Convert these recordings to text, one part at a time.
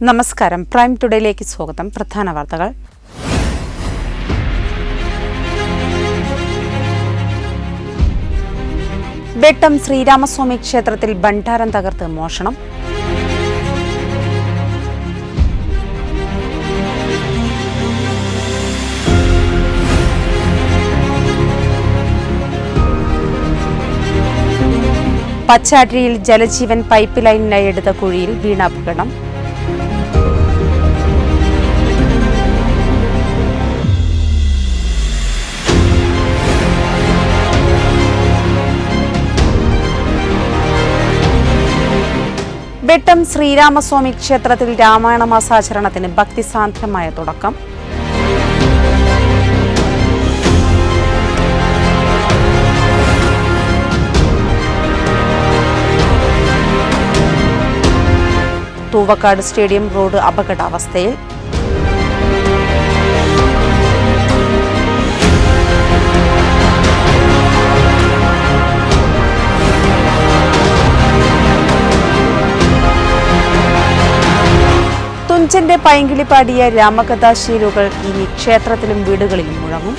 നമസ്കാരം. പ്രൈം ടുഡേയിലേക്ക് സ്വാഗതം. പ്രധാന വാർത്തകൾ. വെട്ടം ശ്രീരാമസ്വാമി ക്ഷേത്രത്തിൽ ഭണ്ഡാരം തകർത്ത് മോഷണം. പച്ചാട്രിയിൽ ജലജീവൻ പൈപ്പ് ലൈനിനായി എടുത്ത കുഴിയിൽ വീണ അപകടം. വെട്ടം ശ്രീരാമസ്വാമി ക്ഷേത്രത്തിൽ രാമായണ മാസാചരണത്തിന് ഭക്തിസാന്ദ്രമായ തുടക്കം. Thoovakkad stadium road അപകടാവസ്ഥയിൽ. തുഞ്ചന്റെ പൈങ്കിളി പാടിയ രാമകഥാശീലുകൾ ഇനി ക്ഷേത്രത്തിലും വീടുകളിലും മുഴങ്ങും.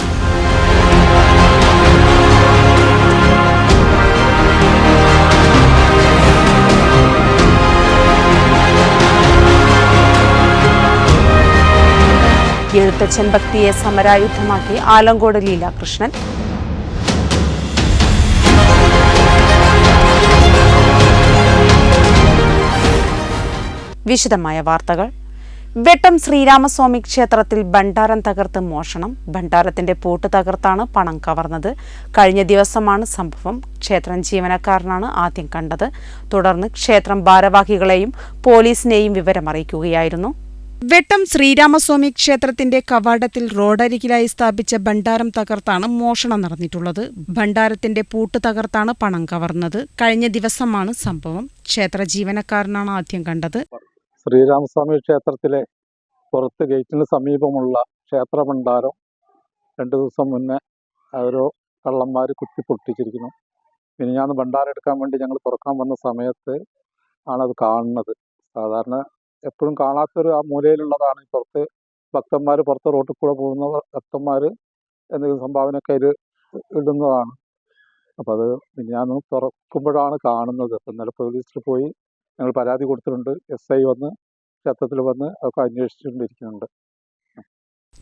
എഴുത്തച്ഛൻ ഭക്തിയെ സമരായുധമാക്കി ആലങ്കോട് ലീലാകൃഷ്ണൻ. വിശദമായ വാർത്തകൾ. വെട്ടം ശ്രീരാമസ്വാമി ക്ഷേത്രത്തിൽ ഭണ്ഡാരം തകർത്ത് മോഷണം. ഭണ്ഡാരത്തിന്റെ പൂട്ട് തകർത്താണ് പണം കവർന്നത്. കഴിഞ്ഞ ദിവസമാണ് സംഭവം. ക്ഷേത്രം ജീവനക്കാരനാണ് ആദ്യം കണ്ടത്. തുടർന്ന് ക്ഷേത്രം ഭാരവാഹികളെയും പോലീസിനെയും വിവരമറിയിക്കുകയായിരുന്നു. വെട്ടം ശ്രീരാമസ്വാമി ക്ഷേത്രത്തിന്റെ കവാടത്തിൽ റോഡരികിലായി സ്ഥാപിച്ച ഭണ്ഡാരം തകർത്താണ് മോഷണം നടന്നിട്ടുള്ളത്. ഭണ്ഡാരത്തിന്റെ പൂട്ട് തകർത്താണ് പണം കവർന്നത്. കഴിഞ്ഞ ദിവസമാണ് സംഭവം. ക്ഷേത്ര ജീവനക്കാരനാണ് ആദ്യം കണ്ടത്. ശ്രീരാമസ്വാമി ക്ഷേത്രത്തിലെ പുറത്ത് ഗേറ്റിന് സമീപമുള്ള ക്ഷേത്ര ഭണ്ഡാരം 2 ദിവസം മുന്നേ ഓരോ കള്ളന്മാർ കുത്തിപ്പൊട്ടിച്ചിരിക്കുന്നു. മിനിഞ്ഞാന്ന് ഭണ്ഡാരം എടുക്കാൻ വേണ്ടി ഞങ്ങൾ തുറക്കാൻ വന്ന സമയത്ത് ആണത് കാണുന്നത്. സാധാരണ എപ്പോഴും കാണാത്തൊരു ആ മൂലയിലുള്ളതാണ്. പുറത്ത് ഭക്തന്മാർ, പുറത്ത് റോട്ടിൽ കൂടെ പോകുന്ന ഭക്തന്മാർ എന്തെങ്കിലും സംഭാവനയൊക്കെ അതിൽ ഇടുന്നതാണ്. അപ്പം അത് മിനിഞ്ഞാന്ന് തുറക്കുമ്പോഴാണ് കാണുന്നത്. അപ്പം ഇന്നലെ പോലീസിൽ പോയി ഞങ്ങൾ പരാതി കൊടുത്തിട്ടുണ്ട്. SI വന്ന് ക്ഷേത്രത്തിൽ വന്ന് അതൊക്കെ അന്വേഷിച്ചുകൊണ്ടിരിക്കുന്നുണ്ട്.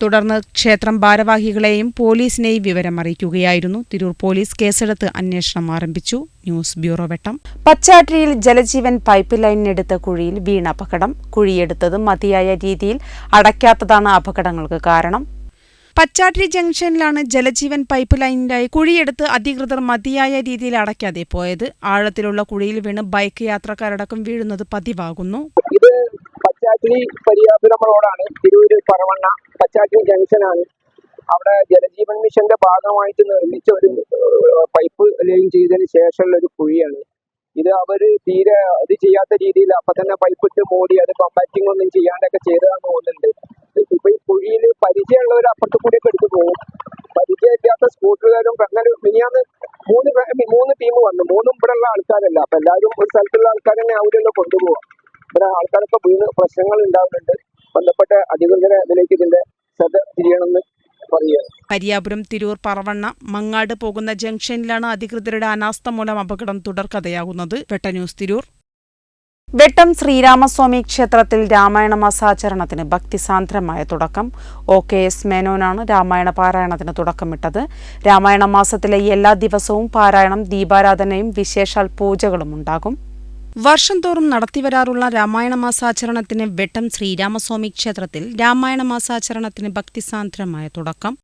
തുടർന്ന് ക്ഷേത്രം ഭാരവാഹികളെയും പോലീസിനെയും വിവരമറിയിക്കുകയായിരുന്നു. തിരൂർ പോലീസ് കേസെടുത്ത് അന്വേഷണം ആരംഭിച്ചു. ന്യൂസ് ബ്യൂറോ വെട്ടം. പച്ചാട്രിയിൽ ജലജീവൻ പൈപ്പ് ലൈനിനെടുത്ത കുഴിയിൽ വീണ അപകടം. കുഴിയെടുത്തത് മതിയായ രീതിയിൽ അടയ്ക്കാത്തതാണ് അപകടങ്ങൾക്ക് കാരണം. പച്ചാട്രി ജംഗ്ഷനിലാണ് ജലജീവൻ പൈപ്പ് ലൈനിനായി കുഴിയെടുത്ത് അധികൃതർ മതിയായ രീതിയിൽ അടയ്ക്കാതെ പോയത്. ആഴത്തിലുള്ള കുഴിയിൽ വീണ് ബൈക്ക് യാത്രക്കാരടക്കം വീഴുന്നത് പതിവാകുന്നു. ഇത് പച്ചാട്രി പരിയാപുരം റോഡാണ്. തിരൂര് പറവണ്ണ പച്ചാട്രി ജംഗ്ഷനാണ്. അവിടെ ജലജീവൻ മിഷന്റെ ഭാഗമായിട്ട് നിർമ്മിച്ച ഒരു പൈപ്പ് ലൈൻ ചെയ്തതിന് ശേഷമുള്ള ഒരു കുഴിയാണ് ഇത്. അവര് തീരെ ഇത് ചെയ്യാത്ത രീതിയിൽ അപ്പൊ തന്നെ പൈപ്പ് ഇട്ട് മൂടി അത് കോമ്പാക്റ്റിംഗ് ഒന്നും ചെയ്യാണ്ടൊക്കെ ചെയ്തതാന്ന് തോന്നുന്നുണ്ട്. ഇപ്പൊ ഈ കുഴിയിൽ പരിചയമുള്ളവർ അപ്പുറത്ത് കൂടിയൊക്കെ എടുത്തു പോകും. പരിചയമില്ലാത്ത സ്കൂട്ടറുകാരും അങ്ങനെ മിനിയാന്ന് മൂന്ന് ടീം വന്നു. മൂന്നും ഇവിടെ ഉള്ള ആൾക്കാരല്ല. അപ്പൊ എല്ലാവരും ഒരു സ്ഥലത്തുള്ള ആൾക്കാർ തന്നെ അവരൊന്ന് കൊണ്ടുപോകാം. ഇവിടെ ആൾക്കാരൊക്കെ വീണ് പ്രശ്നങ്ങൾ ഉണ്ടാവുന്നുണ്ട്. ബന്ധപ്പെട്ട അധികൃതരെ അതിലേക്ക് ഇതിന്റെ ശ്രദ്ധ തിരിയണമെന്ന് പറയുകയാണ്. പരിയാപുരം തിരൂർ പറവണ്ണ മങ്ങാട് പോകുന്ന ജംഗ്ഷനിലാണ് അധികൃതരുടെ അനാസ്ഥ മൂലം അപകടം തുടർക്കഥയാകുന്നത്. വെട്ട ന്യൂസ് തിരൂർ. വെട്ടം ശ്രീരാമസ്വാമി ക്ഷേത്രത്തിൽ രാമായണ മാസാചരണത്തിന് ഭക്തിസാന്ദ്രമായ തുടക്കം. OKS മേനോനാണ് രാമായണ പാരായണത്തിന് തുടക്കമിട്ടത്. രാമായണ മാസത്തിലെ എല്ലാ ദിവസവും പാരായണം, ദീപാരാധനയും വിശേഷാൽ പൂജകളും ഉണ്ടാകും. വർഷം തോറും നടത്തിവരാറുള്ള രാമായണ മാസാചരണത്തിന് വെട്ടം ശ്രീരാമസ്വാമി ക്ഷേത്രത്തിൽ രാമായണ മാസാചരണത്തിന് ഭക്തിസാന്ദ്രമായ തുടക്കം.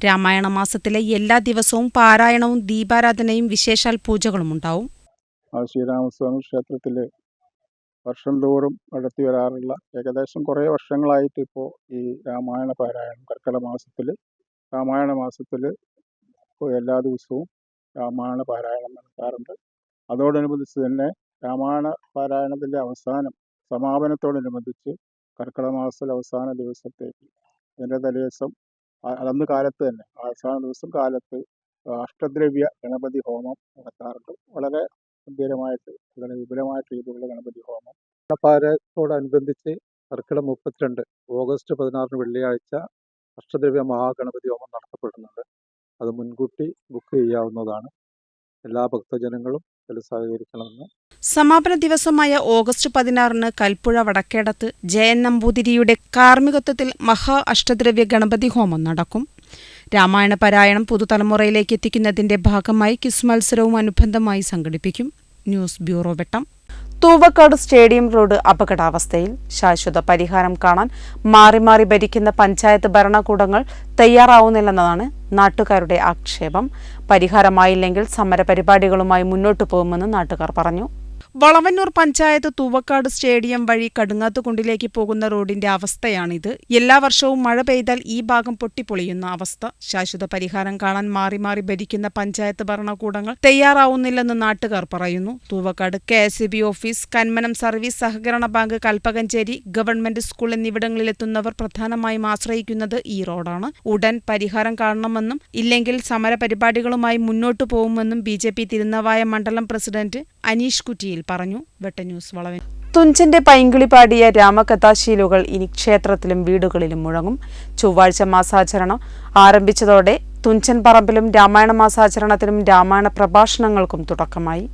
രാമായണ മാസത്തിലെ എല്ലാ ദിവസവും പാരായണവും ദീപാരാധനയും വിശേഷാൽ പൂജകളും ഉണ്ടാവും. ശ്രീരാമസ്വാമി ക്ഷേത്രത്തിൽ വർഷം തോറും നടത്തി വരാറുള്ള ഏകദേശം കുറേ വർഷങ്ങളായിട്ട് ഇപ്പോൾ ഈ രാമായണ പാരായണം കർക്കിടക മാസത്തിൽ എല്ലാ ദിവസവും രാമായണ പാരായണം നടത്താറുണ്ട്. അതോടനുബന്ധിച്ച് തന്നെ രാമായണ പാരായണത്തിൻ്റെ സമാപനത്തോടനുബന്ധിച്ച് കർക്കിടക മാസത്തിലെ അവസാന ദിവസത്തേക്ക് അതിൻ്റെ തലേദിവസം അന്ന് കാലത്ത് തന്നെ അവസാന ദിവസം കാലത്ത് അഷ്ടദ്രവ്യ ഗണപതി ഹോമം നടത്താറുണ്ട്. വളരെ ഗംഭീരമായിട്ട് വളരെ വിപുലമായിട്ട് രീതിയിലുള്ള ഗണപതി ഹോമം. പാരായണത്തോടനുബന്ധിച്ച് കർക്കിടകം 32 ഓഗസ്റ്റ് 16 വെള്ളിയാഴ്ച അഷ്ടദ്രവ്യ മഹാഗണപതി ഹോമം നടത്തപ്പെടുന്നുണ്ട്. അത് മുൻകൂട്ടി ബുക്ക് ചെയ്യാവുന്നതാണ്. എല്ലാ ഭക്തജനങ്ങളും ഇതിൽ സഹകരിക്കണമെന്ന്. സമാപന ദിവസമായ ഓഗസ്റ്റ് 16 കൽപ്പുഴ വടക്കേടത്ത് ജയൻ നമ്പൂതിരിയുടെ കാർമ്മികത്വത്തിൽ മഹാ അഷ്ടദ്രവ്യ ഗണപതി ഹോമം നടക്കും. രാമായണ പാരായണം പുതുതലമുറയിലേക്ക് എത്തിക്കുന്നതിന്റെ ഭാഗമായി ക്വിസ് മത്സരവും അനുബന്ധമായി സംഘടിപ്പിക്കും. ന്യൂസ് ബ്യൂറോ വെട്ടം. Thoovakkad stadium road അപകടാവസ്ഥയിൽ. ശാശ്വത പരിഹാരം കാണാൻ മാറി മാറി ഭരിക്കുന്ന പഞ്ചായത്ത് ഭരണകൂടങ്ങൾ തയ്യാറാവുന്നില്ലെന്നതാണ് നാട്ടുകാരുടെ ആക്ഷേപം. പരിഹാരമായില്ലെങ്കിൽ സമരപരിപാടികളുമായി മുന്നോട്ടു പോകുമെന്ന് നാട്ടുകാർ പറഞ്ഞു. വളവന്നൂർ പഞ്ചായത്ത് തൂവക്കാട് സ്റ്റേഡിയം വഴി കടുങ്ങാത്തുകുണ്ടിലേക്ക് പോകുന്ന റോഡിന്റെ അവസ്ഥയാണിത്. എല്ലാ വർഷവും മഴ പെയ്താൽ ഈ ഭാഗം പൊട്ടിപ്പൊളിയുന്ന അവസ്ഥ. ശാശ്വത പരിഹാരം കാണാൻ മാറി മാറി ഭരിക്കുന്ന പഞ്ചായത്ത് ഭരണകൂടങ്ങൾ തയ്യാറാവുന്നില്ലെന്ന് നാട്ടുകാർ പറയുന്നു. Thoovakkad KSEB office, Kanmanam service സഹകരണ ബാങ്ക്, കൽപ്പകഞ്ചേരി ഗവൺമെന്റ് സ്കൂൾ എന്നിവിടങ്ങളിലെത്തുന്നവർ പ്രധാനമായും ആശ്രയിക്കുന്നത് ഈ റോഡാണ്. ഉടൻ പരിഹാരം കാണണമെന്നും ഇല്ലെങ്കിൽ സമരപരിപാടികളുമായി മുന്നോട്ടു പോകുമെന്നും BJP തിരുനാവായ മണ്ഡലം പ്രസിഡന്റ് അനീഷ് കുറ്റിയിൽ പറഞ്ഞു. വെട്ടന്യൂസ് വളവൻ. തുഞ്ചന്റെ പൈങ്കിളി പാടിയ രാമകഥാശീലുകൾ ഇനി ക്ഷേത്രത്തിലും വീടുകളിലും മുഴങ്ങും. ചൊവ്വാഴ്ച മാസാചരണം ആരംഭിച്ചതോടെ തുഞ്ചൻ പറമ്പിലും രാമായണ മാസാചരണത്തിനും രാമായണ പ്രഭാഷണങ്ങൾക്കും തുടക്കമായി.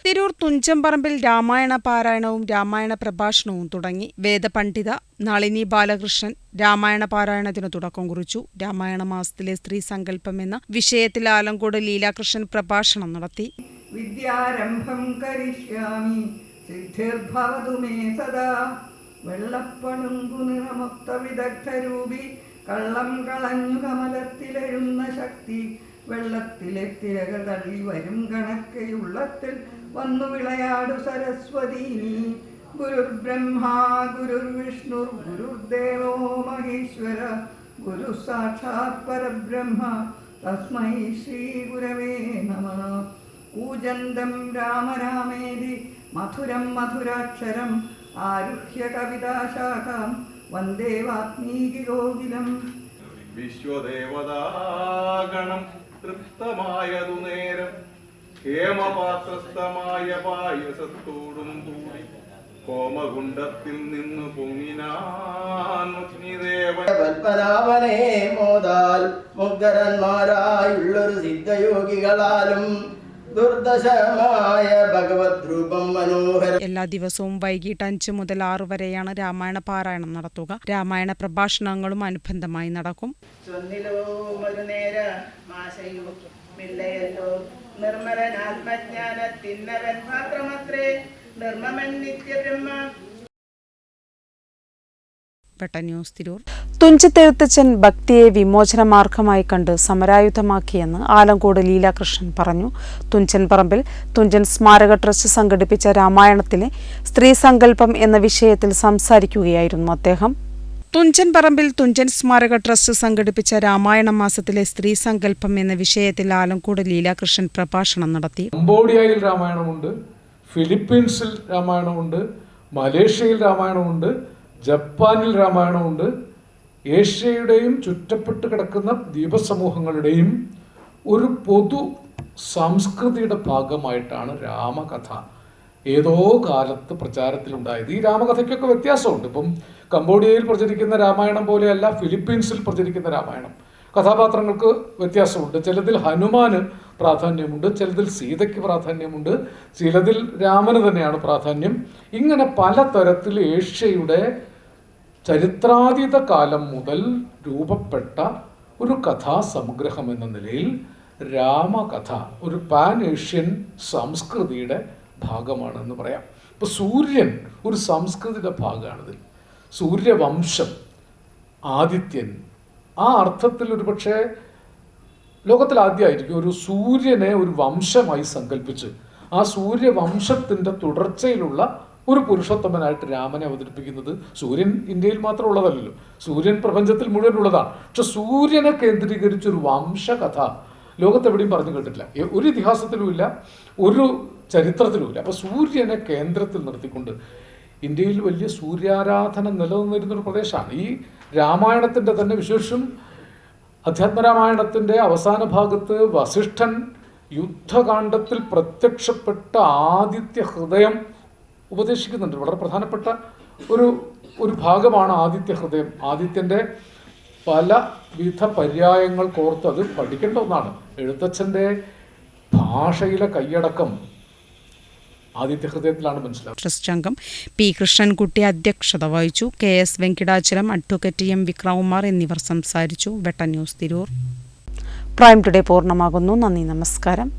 തിരൂർ തുഞ്ചൻപറമ്പിൽ രാമായണ പാരായണവും രാമായണ പ്രഭാഷണവും തുടങ്ങി. വേദപണ്ഡിത നളിനി ബാലകൃഷ്ണൻ രാമായണ പാരായണത്തിന് തുടക്കം കുറിച്ചു. രാമായണ മാസത്തിലെ സ്ത്രീ സങ്കല്പം എന്ന വിഷയത്തിൽ ആലങ്കോട് ലീലാകൃഷ്ണൻ പ്രഭാഷണം നടത്തി. വിദ്യാരംഭം കരിഷ്യാമി സിദ്ധിർഭവതു മേ സദാ. വെള്ളപ്പളുങ്കു നിറമൊത്ത വിദഗ്ധരൂപി കള്ളം കളഞ്ഞു കമലത്തിലെഴുന്ന ശക്തി. വെള്ളത്തിലെ തിരകൾ തള്ളി വരും കണക്കയുള്ളത്തിൽ വന്നു വിളയാടു സരസ്വതി. ഗുരുർ ബ്രഹ്മാ ഗുരുർ വിഷ്ണു ഗുരുർദേവോ മഹേശ്വര ഗുരു സാക്ഷാത് പരബ്രഹ്മ തസ്മൈ ശ്രീ ഗുരവേ നമഃ. കൂജന്തം രാമ രാമേതി മധുരം മധുരാക്ഷരം ആരുഹ്യ കവിതാശാഖാം വന്ദേ വാത്മീകി കോകിലം. വിശ്വദേവതാഗണം തൃപ്തമായതു നേരം ഹേമപാത്രസ്ഥമായ പായസത്തോടും കൂടി കോമകുണ്ടത്തിൽ നിന്ന് പൊങ്ങിനാഗ്നിദേവൻ. പത്മനാഭനെ മോദാൽ മുഗ്ധരന്മാരായുള്ളൊരു സിദ്ധയോഗികളാലും ദുർദശമായ ഭഗവത് രൂപം മനോഹരം. എല്ലാ ദിവസവും വൈകിട്ട് 5 മുതൽ 6 വരെയാണ് രാമായണ പാരായണം നടത്തുക. രാമായണ പ്രഭാഷണങ്ങളും അനുബന്ധമായി നടക്കും. നിർമ്മലനാത്മജ്ഞാനത്തിന്നവൻ മാത്രമത്രേ നിർമ്മമൻ നിത്യബ്രഹ്മ. ന്യൂസ് തിരൂർ. തുഞ്ചത്തെഴുത്തച്ഛൻ ഭക്തിയെ വിമോചനമാർഗമായി കണ്ട് സമരായുധമാക്കിയെന്ന് ആലങ്കോട് ലീലാകൃഷ്ണൻ പറഞ്ഞു. തുഞ്ചൻ പറമ്പിൽ തുഞ്ചൻ സ്മാരക ട്രസ്റ്റ് സംഘടിപ്പിച്ച രാമായണത്തിലെ സ്ത്രീ സങ്കല്പം എന്ന വിഷയത്തിൽ സംസാരിക്കുകയായിരുന്നു അദ്ദേഹം. തുഞ്ചൻ പറമ്പിൽ തുഞ്ചൻ സ്മാരക ട്രസ്റ്റ് സംഘടിപ്പിച്ച രാമായണ മാസത്തിലെ സ്ത്രീ സങ്കല്പം എന്ന വിഷയത്തിൽ ആലങ്കോട് ലീലാകൃഷ്ണൻ പ്രഭാഷണം നടത്തി. കംബോഡിയയിൽ രാമായണമുണ്ട്, ഫിലിപ്പീൻസിൽ രാമായണമുണ്ട്, മലേഷ്യയിൽ രാമായണമുണ്ട്, ജപ്പാനിൽ രാമായണമുണ്ട്. ഏഷ്യയുടെയും ചുറ്റപ്പെട്ട് കിടക്കുന്ന ദ്വീപസമൂഹങ്ങളുടെയും ഒരു പൊതു സംസ്കൃതിയുടെ ഭാഗമായിട്ടാണ് രാമകഥ ഏതോ കാലത്ത് പ്രചാരത്തിലുണ്ടായത്. ഈ രാമകഥയ്ക്കൊക്കെ വ്യത്യാസമുണ്ട്. ഇപ്പം കംബോഡിയയിൽ പ്രചരിക്കുന്ന രാമായണം പോലെയല്ല ഫിലിപ്പീൻസിൽ പ്രചരിക്കുന്ന രാമായണം. കഥാപാത്രങ്ങൾക്ക് വ്യത്യാസമുണ്ട്. ചിലതിൽ ഹനുമാന് പ്രാധാന്യമുണ്ട്, ചിലതിൽ സീതയ്ക്ക് പ്രാധാന്യമുണ്ട്, ചിലതിൽ രാമന് തന്നെയാണ് പ്രാധാന്യം. ഇങ്ങനെ പലതരത്തിൽ ഏഷ്യയുടെ ചരിത്രാതീത കാലം മുതൽ രൂപപ്പെട്ട ഒരു കഥാസംഗ്രഹം എന്ന നിലയിൽ രാമകഥ ഒരു പാൻ ഏഷ്യൻ സംസ്കൃതിയുടെ ഭാഗമാണെന്ന് പറയാം. ഇപ്പോൾ സൂര്യൻ ഒരു സംസ്കൃതിയുടെ ഭാഗമാണിതിൽ. സൂര്യവംശം, ആദിത്യൻ, ആ അർത്ഥത്തിൽ ഒരു പക്ഷേ ലോകത്തിൽ ആദ്യമായിരിക്കും ഒരു സൂര്യനെ ഒരു വംശമായി സങ്കല്പിച്ച് ആ സൂര്യവംശത്തിൻ്റെ തുടർച്ചയിലുള്ള ഒരു പുരുഷോത്തമനായിട്ട് രാമനെ അവതരിപ്പിക്കുന്നത്. സൂര്യൻ ഇന്ത്യയിൽ മാത്രം ഉള്ളതല്ലല്ലോ, സൂര്യൻ പ്രപഞ്ചത്തിൽ മുഴുവനുള്ളതാണ്. പക്ഷെ സൂര്യനെ കേന്ദ്രീകരിച്ചൊരു വംശകഥ ലോകത്തെവിടെയും പറഞ്ഞു കേട്ടിട്ടില്ല, ഒരു ഇതിഹാസത്തിലും ഇല്ല, ഒരു ചരിത്രത്തിലുമില്ല. അപ്പോൾ സൂര്യനെ കേന്ദ്രത്തിൽ നിർത്തിക്കൊണ്ട് ഇന്ത്യയിൽ വലിയ സൂര്യാരാധന നിലനിന്നിരുന്നൊരു പ്രദേശമാണ്. ഈ രാമായണത്തിൻ്റെ തന്നെ വിശേഷം അധ്യാത്മരാമായണത്തിൻ്റെ അവസാന ഭാഗത്ത് വസിഷ്ഠൻ യുദ്ധകാണ്ഡത്തിൽ പ്രത്യക്ഷപ്പെട്ട ആദിത്യ ഹൃദയം ഉപദേശിക്കുന്നുണ്ട്. വളരെ പ്രധാനപ്പെട്ട ഒരു ഭാഗമാണ് ആദിത്യ ഹൃദയം. ആദിത്യൻ്റെ പലവിധ പര്യായങ്ങൾ കോർത്ത് അത് പഠിക്കേണ്ട ഒന്നാണ്. എഴുത്തച്ഛൻ്റെ ഭാഷയിലെ കൈയടക്കം ആദിത്യ ഹൃദയത്തിലാണ് മനസ്സിലാവുന്നത്. ട്രസ്റ്റ് അംഗം പി കൃഷ്ണൻകുട്ടി അധ്യക്ഷത വഹിച്ചു. KS Venkatachalam, advocate M Vikramakumar എന്നിവർ സംസാരിച്ചു. വെട്ട ന്യൂസ് തിരൂർ. പ്രൈം ടുഡേ പൂർണ്ണമാകുന്നു. നന്ദി, നമസ്കാരം.